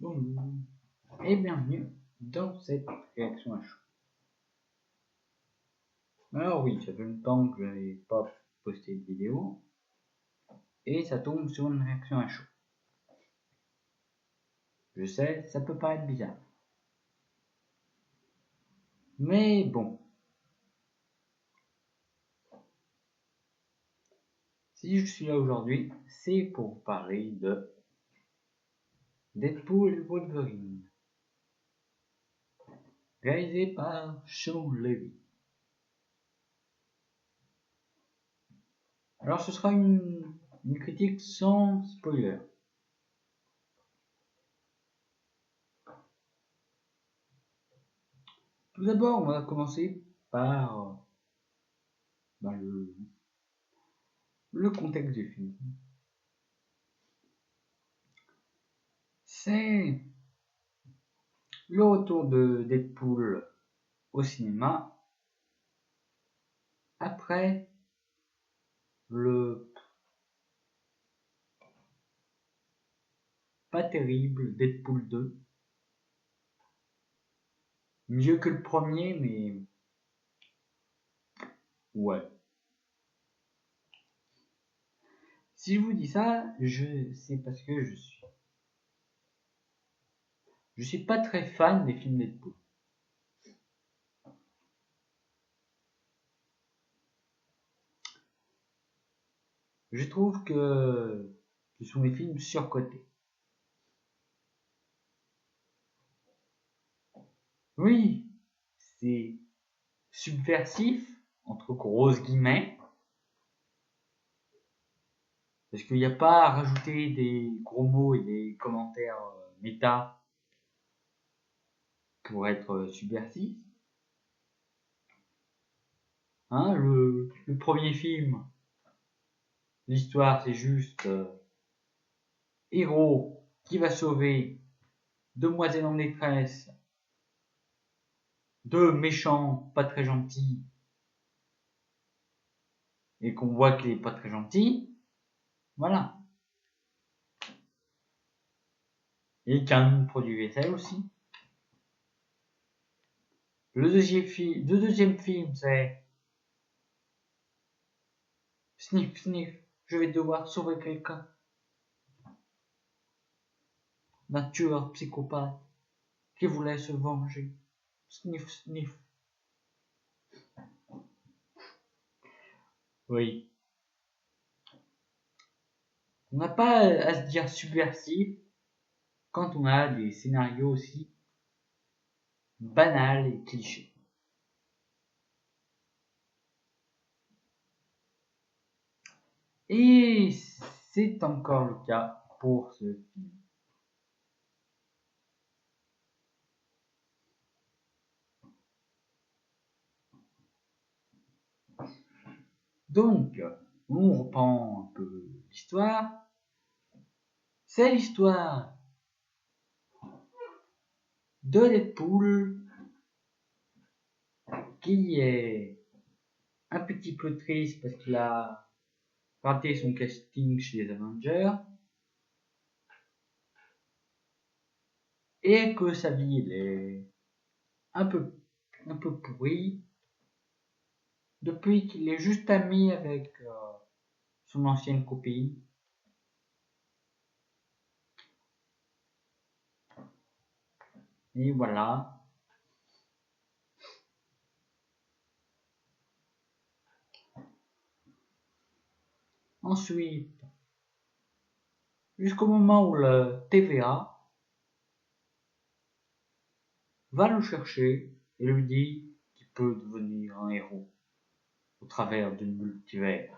Bonjour et bienvenue dans cette réaction à chaud. Alors oui, ça fait longtemps que je n'avais pas posté de vidéo et ça tombe sur une réaction à chaud. Je sais, ça peut paraître bizarre. Mais bon. Si je suis là aujourd'hui, c'est pour vous parler de Deadpool et Wolverine, réalisé par Shawn Levy. Alors ce sera une critique sans spoiler. Tout d'abord, on va commencer par le contexte du film. C'est le retour de Deadpool au cinéma après le pas terrible Deadpool 2. Mieux que le premier, mais ouais. Si je vous dis ça, c'est parce que je suis pas très fan des films Deadpool. Je trouve que ce sont des films surcotés. Oui, c'est subversif, entre grosses guillemets, parce qu'il n'y a pas à rajouter des gros mots et des commentaires méta pour être subversif. Hein, le premier film, l'histoire c'est juste héros qui va sauver demoiselle en détresse, deux méchants pas très gentils, et qu'on voit qu'il est pas très gentil, voilà. Et qu'un produit vaisselle aussi. Le deuxième film c'est Sniff, sniff, je vais devoir sauver quelqu'un. D'un tueur psychopathe qui voulait se venger. Sniff, sniff. Oui. On n'a pas à se dire subversif quand on a des scénarios aussi banals et clichés. Et c'est encore le cas pour ce film. Donc, on reprend un peu l'histoire. C'est l'histoire de Deadpool qui est un petit peu triste parce qu'il a raté son casting chez les Avengers et que sa vie elle est un peu pourrie depuis qu'il est juste ami avec son ancienne copine. Et voilà. Ensuite, jusqu'au moment où le TVA va le chercher et lui dit qu'il peut devenir un héros au travers du multivers.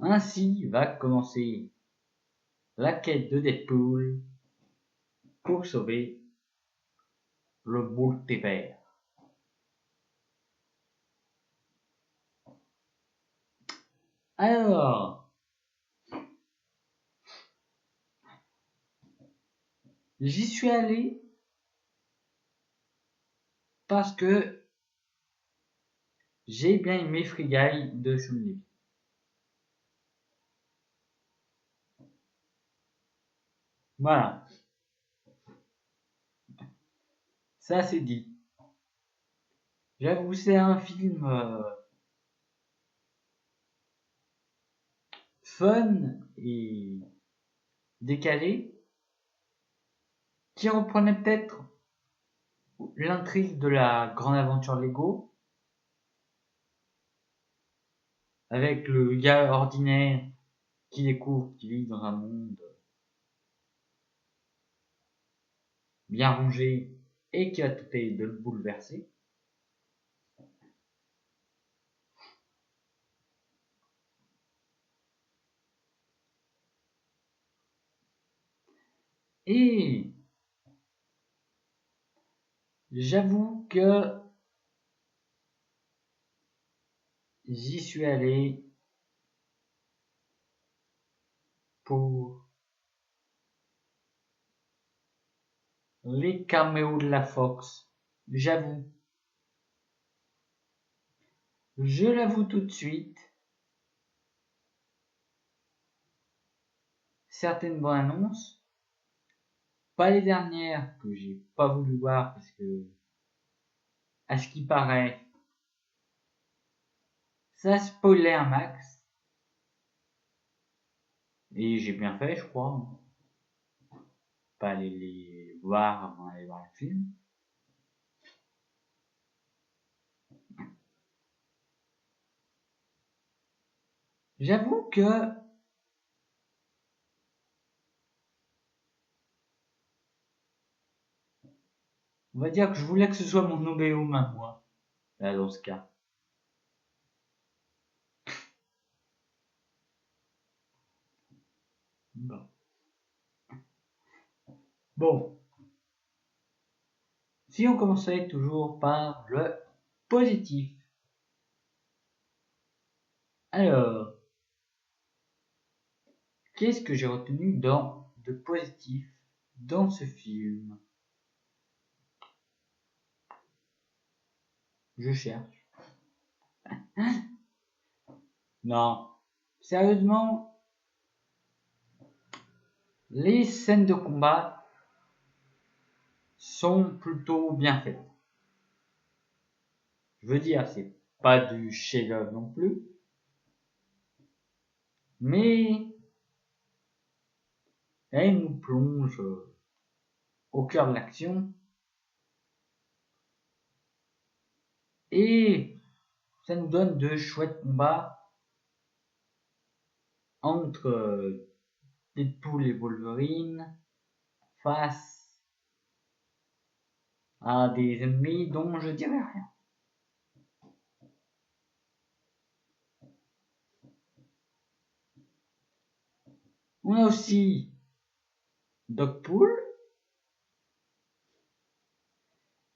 Ainsi va commencer la quête de Deadpool pour sauver le multivers. Alors, j'y suis allé parce que j'ai bien aimé Free Guy de Shawn Levy. Voilà. Ça, c'est dit. J'avoue, c'est un film fun et décalé qui reprenait peut-être l'intrigue de la grande aventure Lego avec le gars ordinaire qui découvre qu'il vit dans un monde bien rangé et qui va tenter de le bouleverser. Et j'avoue que j'y suis allé pour les caméos de la Fox. J'avoue. Je l'avoue tout de suite. Certaines bonnes annonces, pas les dernières que j'ai pas voulu voir parce que, à ce qui paraît, ça spoilait un max. Et j'ai bien fait, je crois. Pas aller les voir avant d'aller voir le film. J'avoue que on va dire que je voulais que ce soit mon Obéum à moi, là, dans ce cas. Bon. Bon. Si on commençait toujours par le positif. Alors, qu'est-ce que j'ai retenu de positif dans ce film? Je cherche. Non. Sérieusement, les scènes de combat sont plutôt bien faites. Je veux dire, c'est pas du chef-d'œuvre non plus, mais elle nous plonge au cœur de l'action et ça nous donne de chouettes combats entre Deadpool et Wolverine face à des ennemis dont je dirais rien. On a aussi Dogpool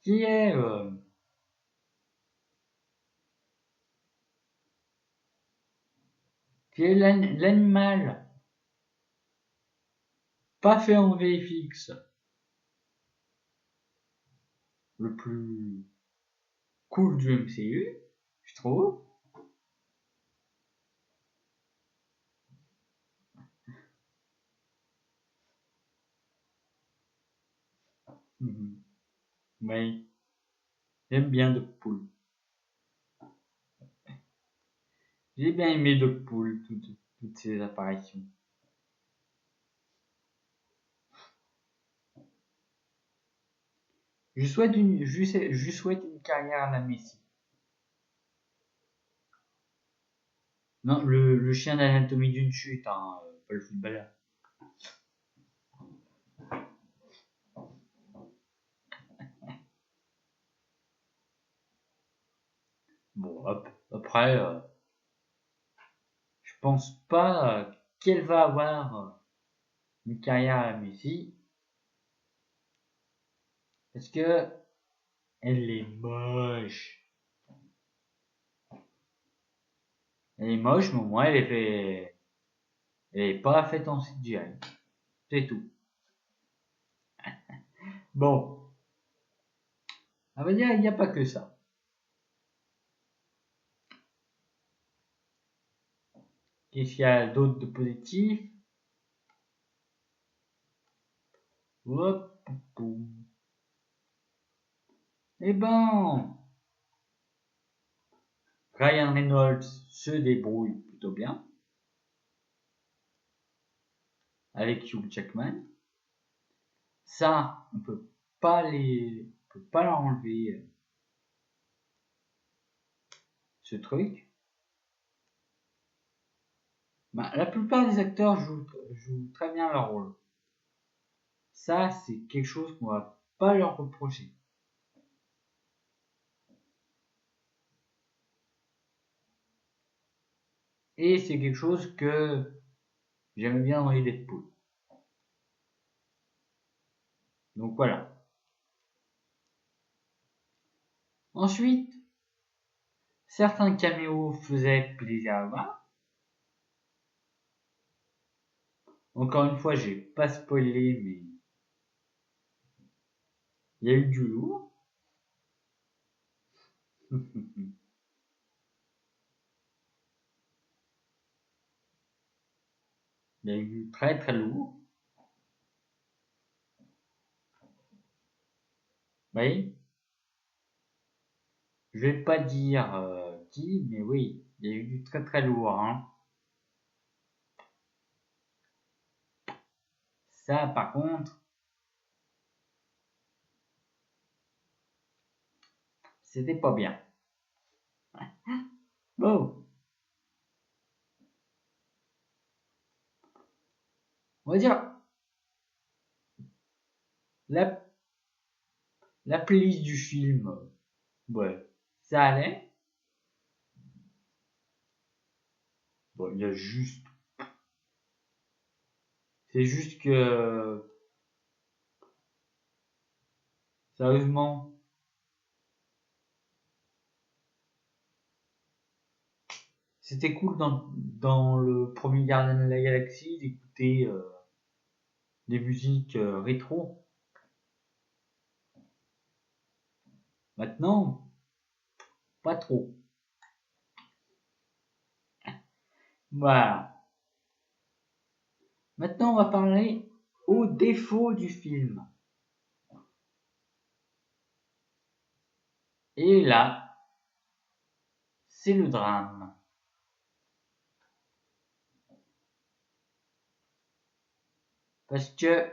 qui est l'animal pas fait en VFX le plus cool du MCU, je trouve. Mhm. Oui, j'aime bien Dogpool. J'ai bien aimé Dogpool, toutes ses apparitions. Je souhaite une carrière à la Messi. Non, le chien d'anatomie d'une chute, hein, pas le footballeur. Bon, hop, après, je pense pas qu'elle va avoir une carrière à la Messi, parce que elle est moche. Elle est moche, mais au moins elle est pas faite en CGI. C'est tout. Bon, à vrai dire, il n'y a pas que ça. Qu'est-ce qu'il y a d'autre de positif? Hop, boum. Eh ben, Ryan Reynolds se débrouille plutôt bien avec Hugh Jackman. Ça, on peut pas leur enlever ce truc. Bah, la plupart des acteurs jouent très bien leur rôle. Ça, c'est quelque chose qu'on va pas leur reprocher. Et c'est quelque chose que j'aime bien dans les Deadpool. Donc voilà. Ensuite, certains caméos faisaient plaisir à voir. Encore une fois, j'ai pas spoilé, mais il y a eu du lourd. Il y a eu du très très lourd. Oui. Je vais pas dire qui, mais oui, il y a eu du très très lourd. Hein. Ça, par contre, c'était pas bien. Bon, on va dire la, la playlist du film, ouais, ça allait. Bon, il y a juste, c'est juste que, sérieusement, c'était cool dans le premier Gardien de la Galaxie d'écouter des musiques rétro. Maintenant, pas trop. Voilà. Maintenant, on va parler aux défauts du film. Et là, c'est le drame. Parce que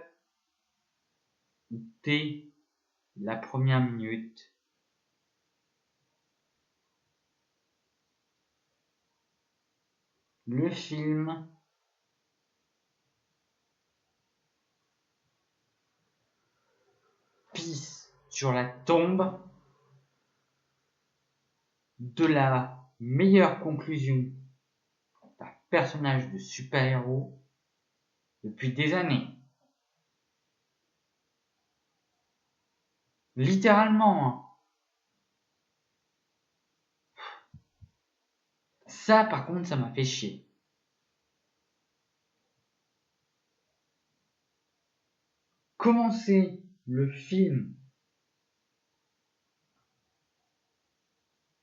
dès la première minute, le film pisse sur la tombe de la meilleure conclusion d'un personnage de super-héros depuis des années. Littéralement. Hein. Ça, par contre, ça m'a fait chier. Commencer le film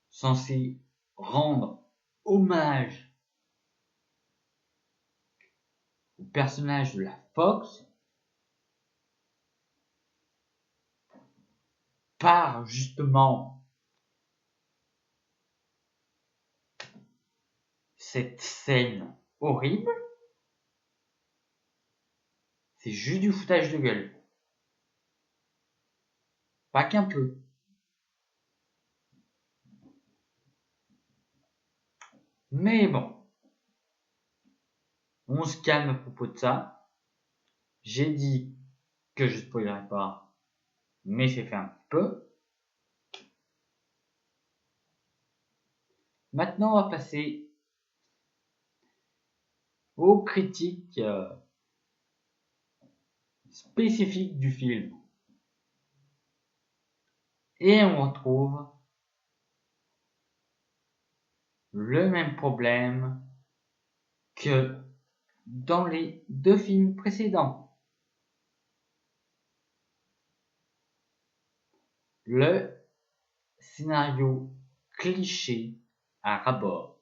censé rendre hommage au personnage de la Fox par justement cette scène horrible, c'est juste du foutage de gueule. Pas qu'un peu. Mais bon, on se calme à propos de ça. J'ai dit que je spoilerai pas, mais c'est fait un petit peu. Maintenant, on va passer aux critiques spécifiques du film. Et on retrouve le même problème que dans les deux films précédents. Le scénario cliché à rabord.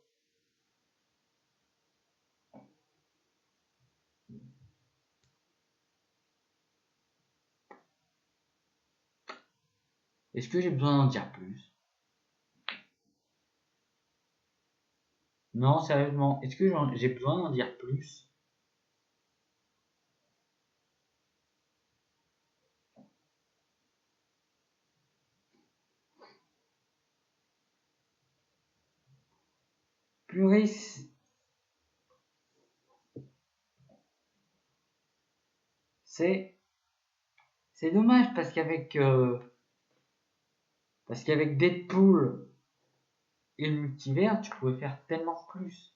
Est-ce que j'ai besoin d'en dire plus? Non, sérieusement, est-ce que j'ai besoin d'en dire plus? Purée, c'est dommage parce qu'avec Deadpool et le multivers, tu pouvais faire tellement plus.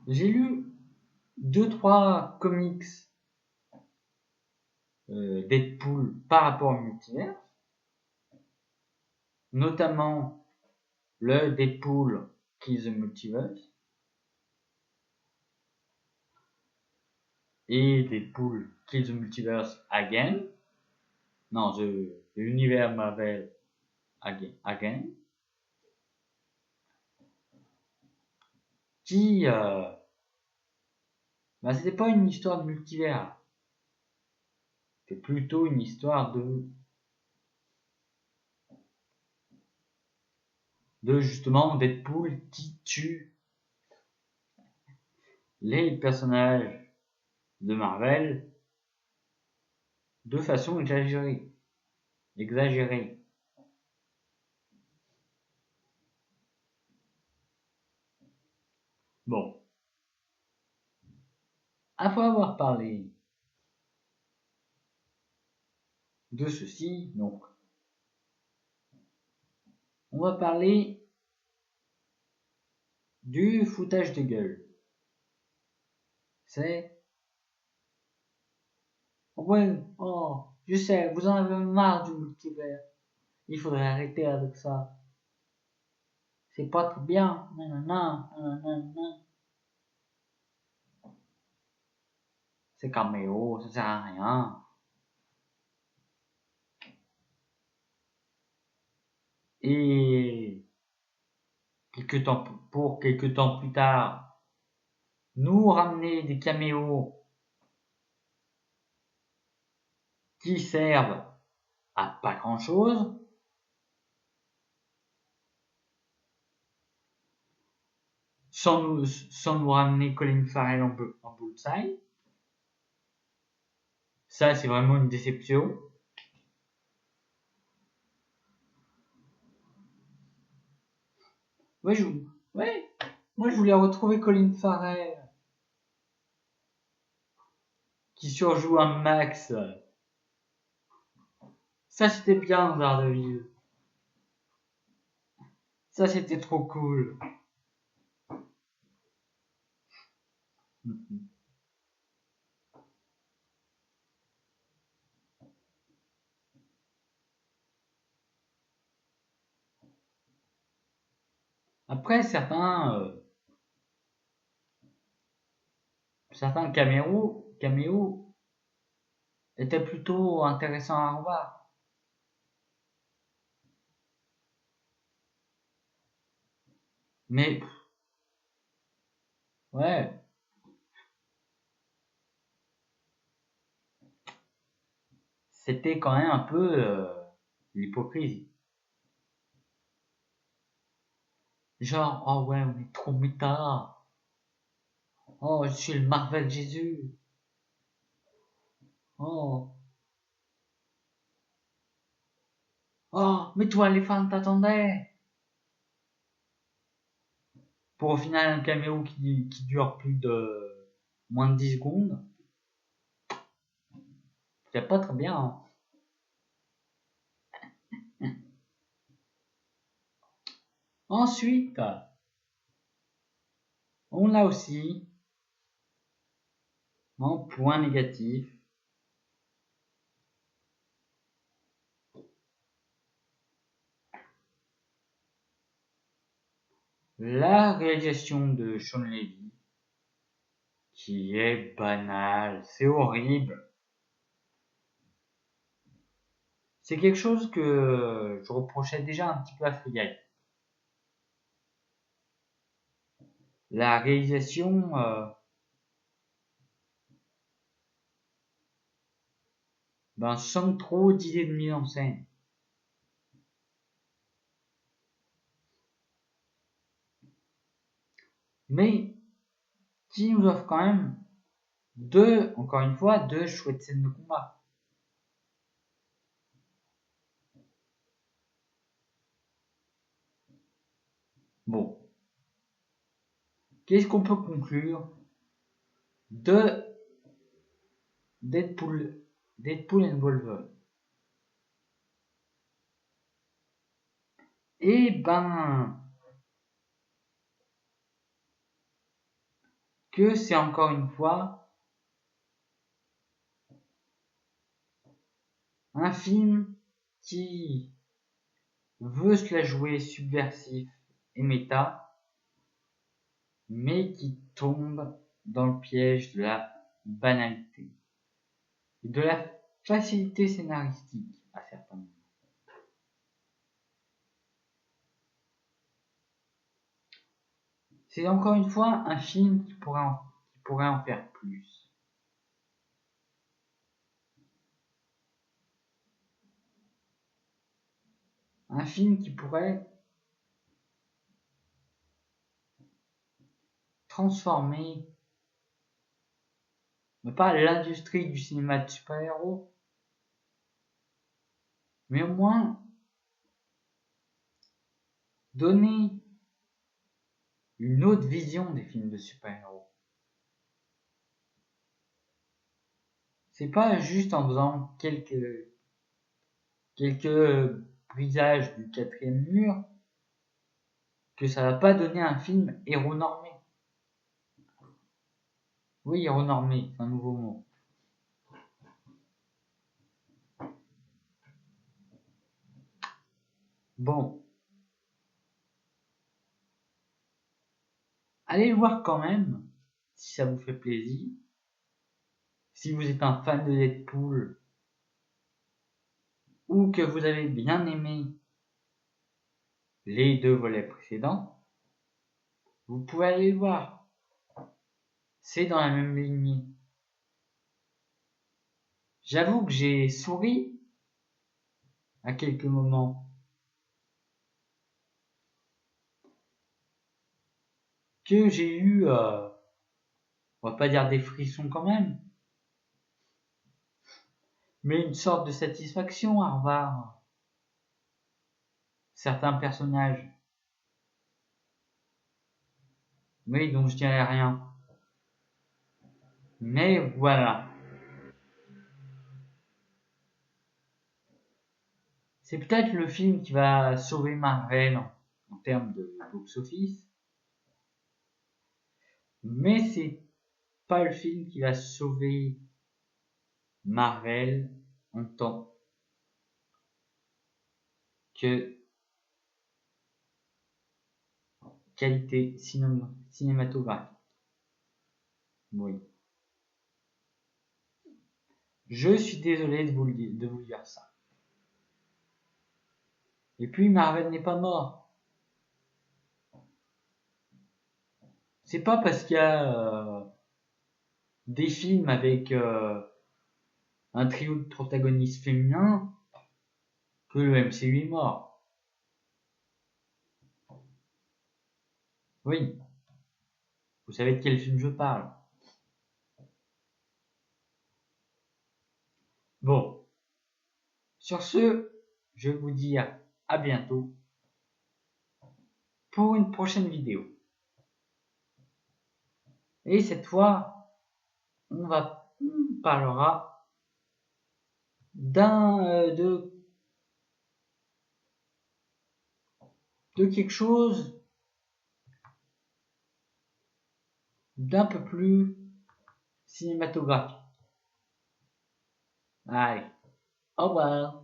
J'ai lu 2-3 comics Deadpool par rapport au multivers, notamment le Deadpool Kills the Multiverse et Deadpool Kills the Multiverse Again. Non, l'univers Marvel Again. Qui, c'était pas une histoire de multivers. C'est plutôt une histoire de justement Deadpool qui tue les personnages de Marvel de façon exagérée. Bon, après avoir parlé de ceci, donc, on va parler du foutage de gueule. C'est ouais, oh, je sais, vous en avez marre du multivers. Il faudrait arrêter avec ça. C'est pas très bien. Nanana, nanana. C'est caméo, ça sert à rien. Et quelques temps plus tard, nous ramener des caméos qui servent à pas grand chose. Sans nous ramener Colin Farrell en Bullseye. Ça, c'est vraiment une déception. Ouais, moi je voulais retrouver Colin Farrell qui surjoue un Max. Ça, c'était bien dans Daredevil. Ça, c'était trop cool. Après, certains caméos étaient plutôt intéressants à revoir. Mais, ouais, c'était quand même un peu l'hypocrisie. Genre, oh ouais, on est trop méta. Oh, je suis le Marvel Jésus. Oh, oh, mais toi, les fans t'attendaient. Pour au final un caméo qui dure plus de moins de 10 secondes. C'est pas très bien. Hein. Ensuite, on a aussi, en point négatif, la réalisation de Sean Levy, qui est banale, c'est horrible. C'est quelque chose que je reprochais déjà un petit peu à Free Guy. La réalisation sans trop d'idées de mise en scène. Mais qui nous offre quand même encore une fois, deux chouettes scènes de combat. Bon. Qu'est-ce qu'on peut conclure de Deadpool and Wolverine? Eh ben, que c'est encore une fois un film qui veut se la jouer subversif et méta, mais qui tombe dans le piège de la banalité et de la facilité scénaristique à certains moments. C'est encore une fois un film qui pourrait en faire plus. Un film qui pourrait transformer, mais pas l'industrie du cinéma de super-héros, mais au moins donner une autre vision des films de super-héros. C'est pas juste en faisant quelques brisages du quatrième mur que ça va pas donner un film héronormé. Oui, héronormé, c'est un nouveau mot. Bon. Allez le voir quand même, si ça vous fait plaisir. Si vous êtes un fan de Deadpool, ou que vous avez bien aimé les deux volets précédents, vous pouvez aller le voir. C'est dans la même lignée. J'avoue que j'ai souri à quelques moments. Que j'ai eu, on va pas dire des frissons quand même, mais une sorte de satisfaction à revoir certains personnages. Oui, donc je dirais rien. Mais voilà. C'est peut-être le film qui va sauver Marvel en termes de box-office. Mais c'est pas le film qui va sauver Marvel en tant que qualité cinématographique. Oui. Je suis désolé de vous dire ça. Et puis Marvel n'est pas mort. C'est pas parce qu'il y a des films avec un trio de protagonistes féminins que le MCU est mort. Oui. Vous savez de quel film je parle. Bon. Sur ce, je vais vous dire à bientôt pour une prochaine vidéo. Et cette fois, on parlera de quelque chose d'un peu plus cinématographique. Allez, au revoir.